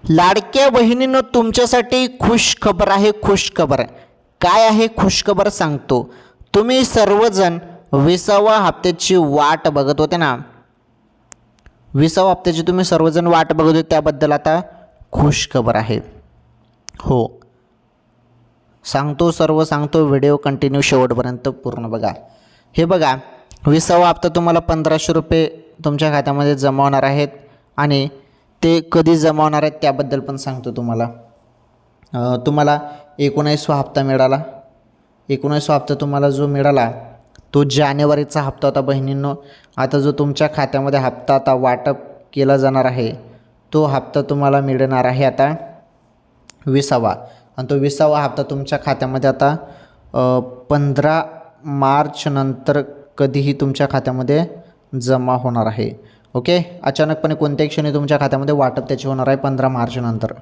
लाडक्या बहिणींनो, तुमच्यासाठी खुश खबर आहे. खुश खबर काय आहे? खुश खबर सांगतो. तुम्ही सर्वजण 20व्या हप्त्याची वाट बघत होते ना, 20व्या हप्त्याची तुम्ही सर्वजण वाट बघत होते, त्याबद्दल आता खुश खबर आहे. हो, सांगतो, सर्व सांगतो. व्हिडिओ कंटिन्यू शेवटपर्यंत पूर्ण बघा. हे बघा, 20वा हप्ता तुम्हाला 1500 रुपये तुमच्या खात्यामध्ये जमा होणार आहेत आणि ते कधी जमा होणार आहेत त्याबद्दल पण सांगतो तुम्हाला. तुम्हाला 19वा हप्ता मिळाला. 19वा हप्ता तुम्हाला जो मिळाला तो जानेवारीचा हप्ता होता बहिणींनो. आता जो तुमच्या खात्यामध्ये हप्ता आता वाटप केला जाणार आहे तो हप्ता तुम्हाला मिळणार आहे आता 20वा. आणि तो 20वा हप्ता तुमच्या खात्यामध्ये आता 15 मार्च नंतर कधीही तुमच्या खात्यामध्ये जमा होणार आहे. ओके, अचानकपणे कोणत्याही क्षणी तुमच्या खात्यामध्ये वाटप त्याची होणार आहे 15 मार्च नंतर.